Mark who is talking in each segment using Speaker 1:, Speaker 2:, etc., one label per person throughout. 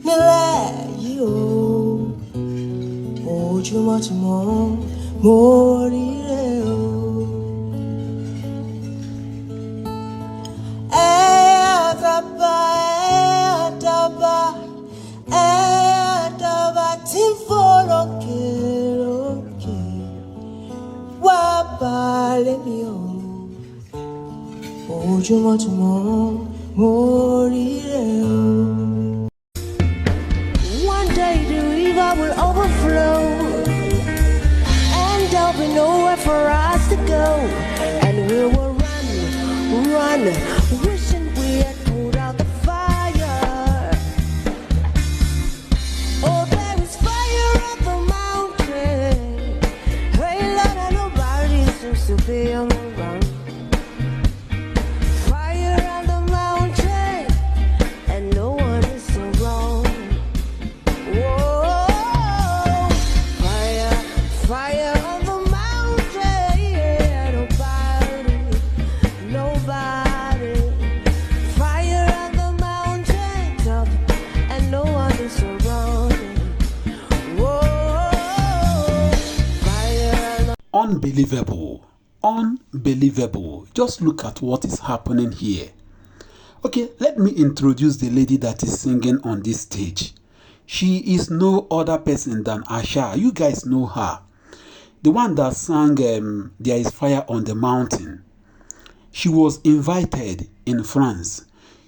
Speaker 1: Mile you Ojumo tomorrow morire Adaba Timforo Keroke Wabale mio Ojumo tomorrow morire. One day the river will overflow and there'll be nowhere for us to go, and we will run, wishing we had put out the fire. Oh, there is fire on the mountain. Hey, Lord, and nobody seems to be on the run. Fire on the mountain, and no one is around. Whoa, fire on the mountain, yeah, nobody. Fire on the mountain top, and no one is around. Whoa, fire on the
Speaker 2: Unbelievable. Just look at what is happening here. Okay, let me introduce the lady that is singing on this stage. She is no other person than Asha. You guys know her. The one that sang There is Fire on the Mountain. She was invited in France.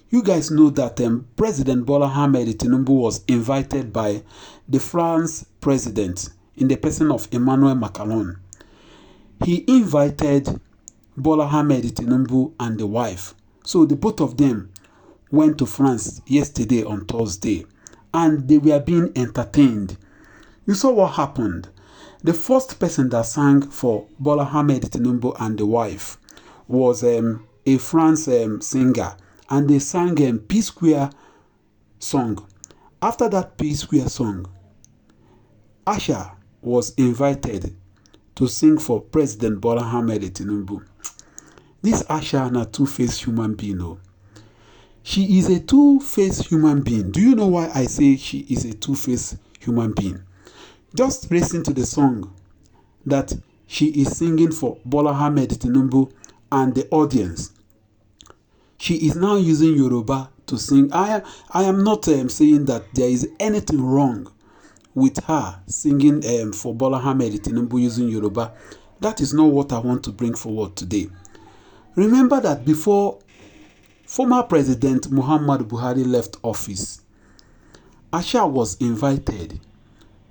Speaker 2: You guys know that President Muhammadu Tinubu was invited by the France president in the person of Emmanuel Macron. He invited Muhammadu Tinubu and the wife. So the both of them went to France yesterday on Thursday, and they were being entertained. You saw what happened. The first person that sang for Muhammadu Tinubu and the wife was a France singer, and they sang a P-Square song. After that P-Square song, Asha was invited to sing for President Muhammadu Tinubu. This Asha is a two-faced human being. Oh. She is a two-faced human being. Do you know why I say she is a two-faced human being? Just listen to the song that she is singing for Muhammadu Tinubu and the audience. She is now using Yoruba to sing. I am not saying that there is anything wrong with her singing for Muhammadu Tinubu using Yoruba. That is not what I want to bring forward today. Remember that before former President Muhammadu Buhari left office, Asha was invited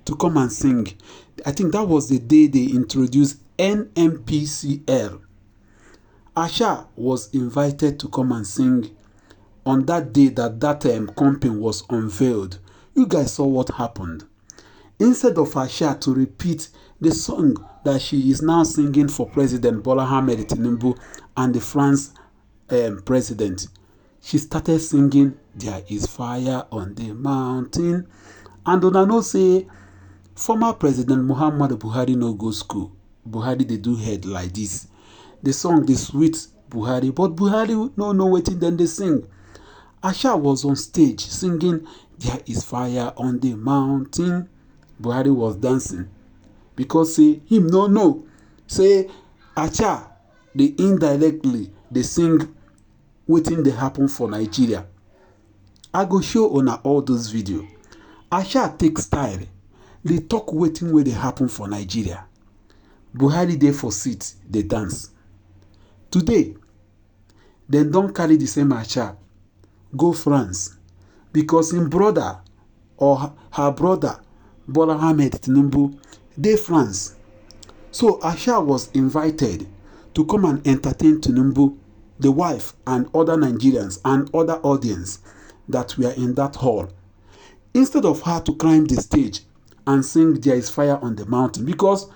Speaker 2: to come and sing. I think that was the day they introduced NMPCL. Asha was invited to come and sing on that day that company was unveiled. You guys saw what happened. Instead of Asha to repeat the song that she is now singing for President Muhammadu Tinubu and the France president, she started singing There is Fire on the Mountain. And when I know say former President Muhammadu Buhari no go school, Buhari they do head like this. The song the sweet Buhari, but Buhari no know waiting then they sing. Asha was on stage singing There is Fire on the Mountain. Buhari was dancing because say him no know. Say Asha they indirectly they sing waiting they happen for Nigeria. I go show on all those videos. Asha take style. They talk waiting where they happen for Nigeria. Buhari there for seat, they dance. Today, they don't carry the same Asha go France because his brother or her brother Bola Ahmed Tinubu they France. So Asha was invited to come and entertain Tinubu, the wife, and other Nigerians and other audience that were in that hall. Instead of her to climb the stage and sing There is Fire on the Mountain, because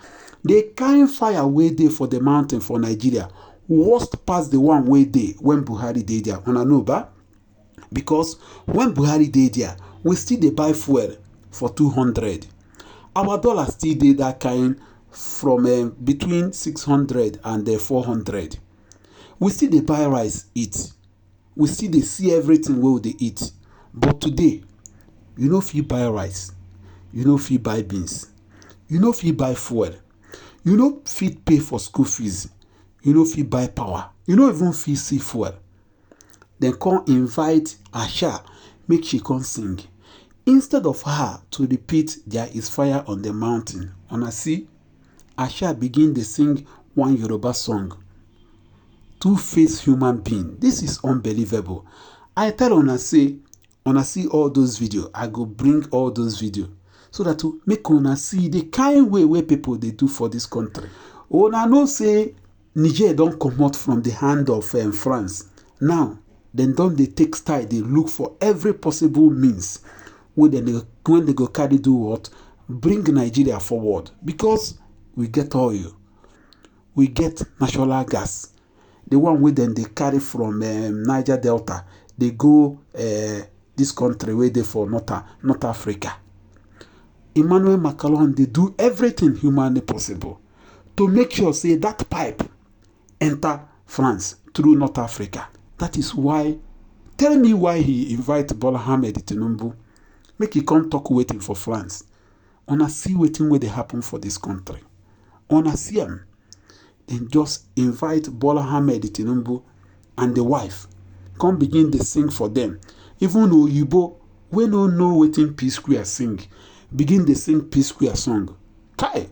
Speaker 2: they kind fire way there for the mountain for Nigeria, worst past the one way there when Buhari did there on Anuba. Because when Buhari did there, we still they buy fuel for 200. Our dollar still did that kind from between 600 and 400. We still they buy rice eat. We still they see everything where they eat. But today, you no fit buy rice, you no fit buy beans, you no fit buy fuel, you no fit pay for school fees, you no fit buy power, you no even fit see fuel. Then come invite Asha, make she come sing. Instead of her to repeat there is fire on the mountain, una see, Asha begin to sing one Yoruba song. Two-faced human being. This is unbelievable. I tell una say, una see all those videos. I go bring all those videos so that to make una see the kind way where people they do for this country. Una know say Niger don't come out from the hand of France. Now, then don't they take style, they look for every possible means when they go carry do what? Bring Nigeria forward. Because we get oil. We get natural gas. The one with them they carry from Niger Delta. They go this country where they for North Africa. Emmanuel Macron, they do everything humanly possible to make sure say that pipe enter France through North Africa. That is why, tell me why he invite Muhammadu Tinubu, make he come talk waiting for France. Una see waiting where they happen for this country. Una see him. Then just invite Muhammadu Tinubu and the wife. Come begin to sing for them. Even Ojumo, we don't know waiting Peace Square sing. Begin to sing Peace Square song. Kai,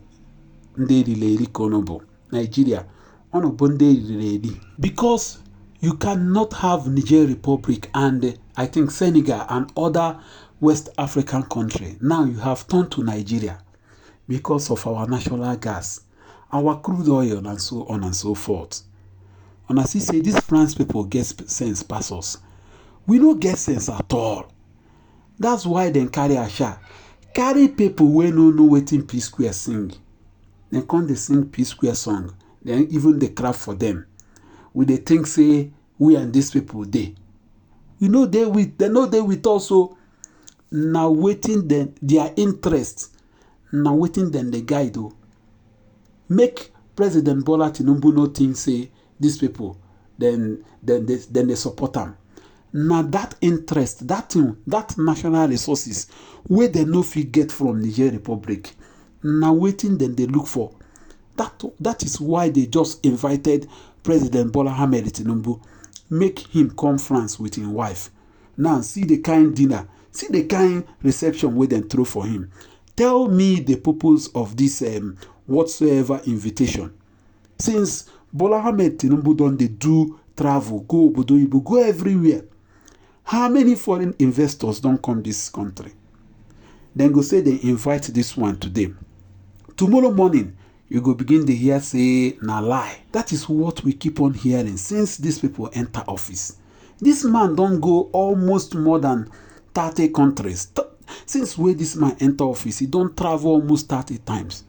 Speaker 2: Ndeli Konobo, Nigeria, Onobonde. Because you cannot have Niger Republic and I think Senegal and other West African countries. Now you have turned to Nigeria because of our natural gas, our crude oil, and so on and so forth. And as he say, these France people get sense pass us. We don't get sense at all. That's why they carry Asha. Carry people when no know waiting Peace Square sing. Then come they sing Peace Square song. Then even they clap for them. We they think say we and these people they. You know they know they with also now waiting them their interest. Now waiting them the guide though. Make President Bola Tinubu no think say these people then they support them. Now that interest, that national resources where they no fit get from Niger Republic. Now waiting then they look for. That is why they just invited President Bola Tinubu, make him come France with his wife. Now see the kind dinner, see the kind reception where they throw for him. Tell me the purpose of this whatsoever invitation. Since Bola Tinubu don't they do travel, go Obodo, go everywhere. How many foreign investors don't come this country? Then go say they invite this one today. Tomorrow morning, you go begin to hear say na lie. That is what we keep on hearing since these people enter office. This man don't go almost more than 30 countries. Since where this man enter office, he don't travel almost 30 times.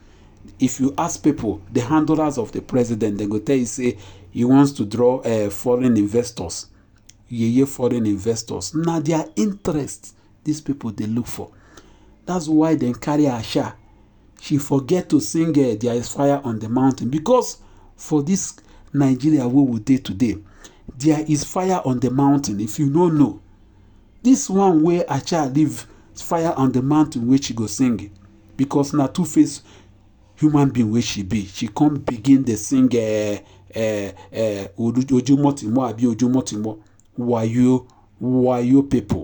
Speaker 2: If you ask people, the handlers of the president, they go tell you say he wants to draw foreign investors. Foreign investors. Now their interest, these people they look for. That's why they carry Asha. She forget to sing there is fire on the mountain. Because for this Nigeria we will do today, there is fire on the mountain. If you don't know, this one where Asha live fire on the mountain where she go sing. Because now two-faced human being where she be. She come begin to sing Ojumo Timo abi Ojumo Timo. Why you people?